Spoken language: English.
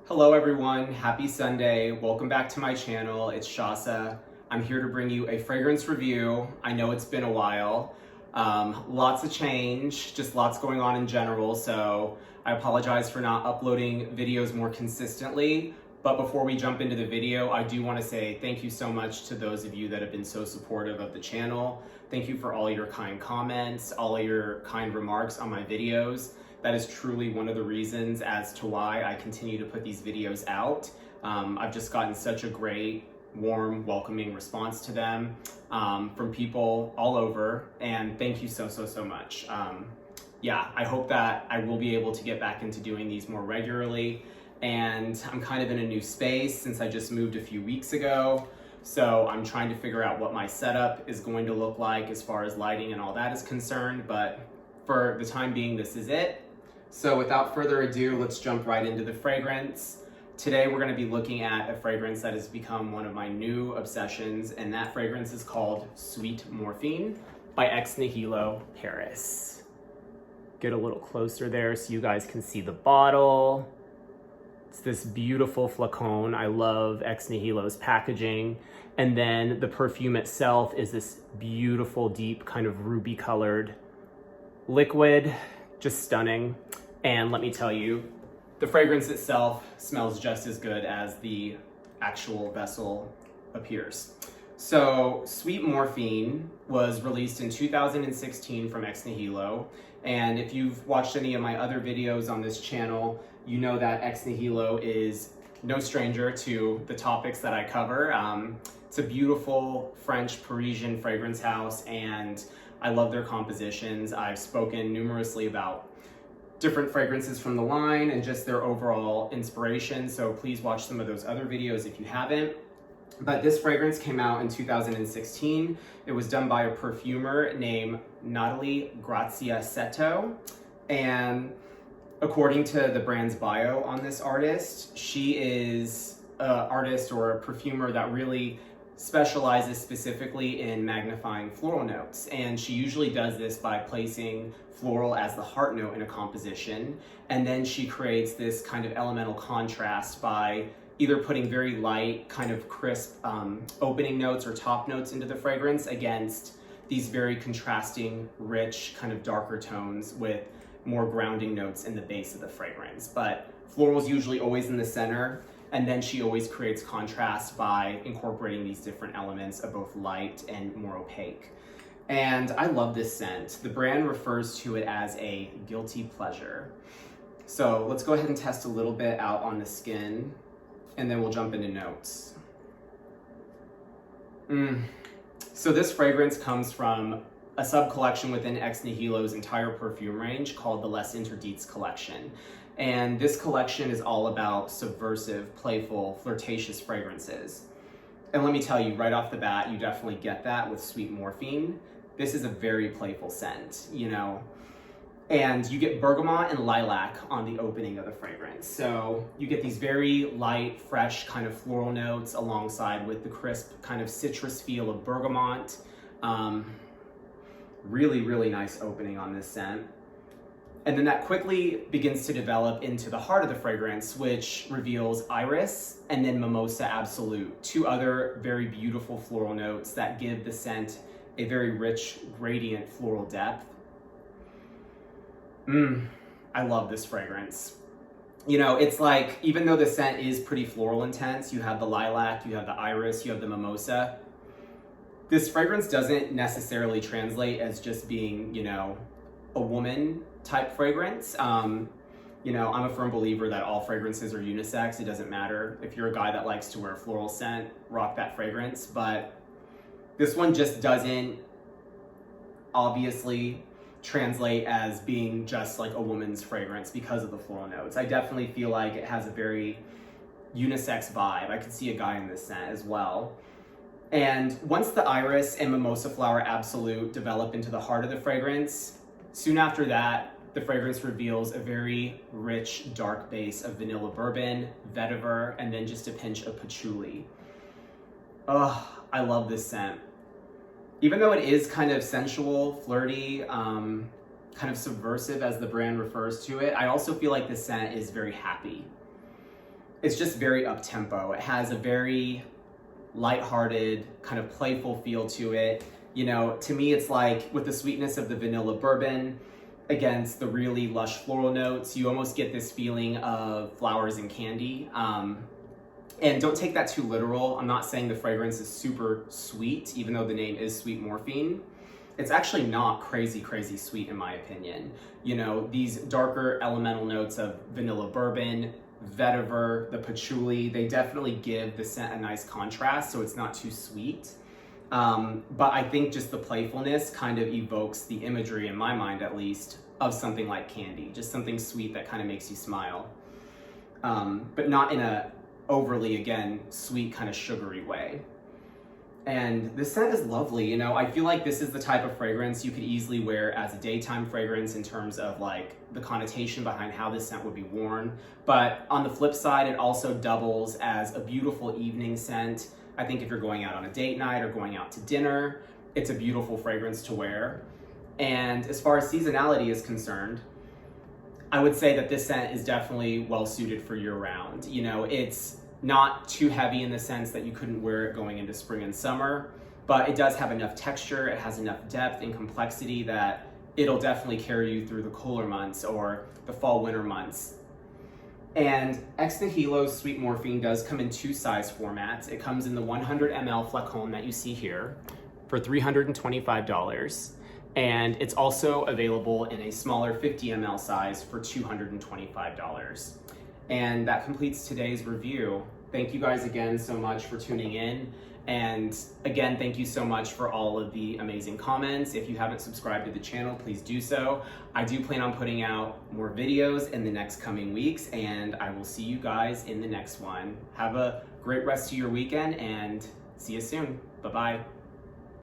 Hello everyone, happy Sunday. Welcome back to my channel. It's Shasa. I'm here to bring you a fragrance review. I know it's been a while. Lots of change, just lots going on in general, so I apologize for not uploading videos more consistently. But before we jump into the video, I do want to say thank you so much to those of you that have been so supportive of the channel. Thank you for all your kind comments, all of your kind remarks on my videos. That is truly one of the reasons as to why I continue to put these videos out. I've just gotten such a great, warm, welcoming response to them from people all over, and thank you so much. Yeah, I hope that I will be able to get back into doing these more regularly, and I'm kind of in a new space since I just moved a few weeks ago, so I'm trying to figure out what my setup is going to look like as far as lighting and all that is concerned, but for the time being, this is it. So without further ado, let's jump right into the fragrance. Today we're going to be looking at a fragrance that has become one of my new obsessions, and that fragrance is called Sweet Morphine by Nihilo Paris. Get a little closer there so you guys can see the bottle. It's this beautiful flacon. I love Nihilo's packaging. And then the perfume itself is this beautiful, deep, kind of ruby colored liquid. Just stunning. And let me tell you, the fragrance itself smells just as good as the actual vessel appears. So Sweet Morphine was released in 2016 from Nihilo. And if you've watched any of my other videos on this channel, you know that Nihilo is no stranger to the topics that I cover. It's a beautiful French Parisian fragrance house, and I love their compositions. I've spoken numerously about different fragrances from the line and just their overall inspiration, so please watch some of those other videos if you haven't. But this fragrance came out in 2016. It was done by a perfumer named Natalie Graziasetto, and according to the brand's bio on this artist, she is an artist or a perfumer that really specializes specifically in magnifying floral notes, and she usually does this by placing floral as the heart note in a composition, and then she creates this kind of elemental contrast by either putting very light, kind of crisp opening notes or top notes into the fragrance against these very contrasting, rich, kind of darker tones with more grounding notes in the base of the fragrance. But floral is usually always in the center, and then she always creates contrast by incorporating these different elements of both light and more opaque. And I love this scent. The brand refers to it as a guilty pleasure. So let's go ahead and test a little bit out on the skin, and then we'll jump into notes. So this fragrance comes from a sub-collection within Nihilo's entire perfume range called the Les Interdits collection. And this collection is all about subversive, playful, flirtatious fragrances. And let me tell you, right off the bat, you definitely get that with Sweet Morphine. This is a very playful scent, you know? And you get bergamot and lilac on the opening of the fragrance. So you get these very light, fresh kind of floral notes alongside with the crisp kind of citrus feel of bergamot. Really nice opening on this scent. And then that quickly begins to develop into the heart of the fragrance, which reveals iris and then mimosa absolute, two other very beautiful floral notes that give the scent a very rich, gradient floral depth. I love this fragrance. You know, it's like, even though the scent is pretty floral intense, you have the lilac, you have the iris, you have the mimosa, this fragrance doesn't necessarily translate as just being, you know, a woman type fragrance. You know, I'm a firm believer that all fragrances are unisex. It doesn't matter if you're a guy that likes to wear a floral scent, rock that fragrance. But this one just doesn't obviously translate as being just like a woman's fragrance because of the floral notes. I definitely feel like it has a very unisex vibe. I could see a guy in this scent as well. And once the iris and mimosa flower absolute develop into the heart of the fragrance, soon after that, the fragrance reveals a very rich, dark base of vanilla bourbon, vetiver, and then just a pinch of patchouli. Oh, I love this scent. Even though it is kind of sensual, flirty, kind of subversive as the brand refers to it, I also feel like this scent is very happy. it's just very up-tempo. It has a very lighthearted, kind of playful feel to it. You know, to me, it's like with the sweetness of the vanilla bourbon against the really lush floral notes, you almost get this feeling of flowers and candy. And don't take that too literal. I'm not saying the fragrance is super sweet, even though the name is Sweet Morphine. It's actually not crazy, crazy sweet in my opinion. You know, these darker elemental notes of vanilla bourbon, vetiver, the patchouli, they definitely give the scent a nice contrast, so it's not too sweet. But I think just the playfulness kind of evokes the imagery, in my mind at least, of something like candy, just something sweet that kind of makes you smile. But not in a overly, again, sweet kind of sugary way. And the scent is lovely, you know, I feel like this is the type of fragrance you could easily wear as a daytime fragrance in terms of like the connotation behind how this scent would be worn. But on the flip side, it also doubles as a beautiful evening scent. I think if you're going out on a date night or going out to dinner, it's a beautiful fragrance to wear. And as far as seasonality is concerned, I would say that this scent is definitely well suited for year round. You know, it's not too heavy in the sense that you couldn't wear it going into spring and summer, but it does have enough texture, it has enough depth and complexity that it'll definitely carry you through the cooler months or the fall winter months. And ex Nihilo's Sweet Morphine does come in two size formats. It comes in the 100 ml flacon that you see here for $325. And it's also available in a smaller 50 ml size for $225. And that completes today's review. Thank you guys again so much for tuning in. And again, thank you so much for all of the amazing comments. If you haven't subscribed to the channel, please do so. I do plan on putting out more videos in the next coming weeks, and I will see you guys in the next one. Have a great rest of your weekend and see you soon. Bye-bye.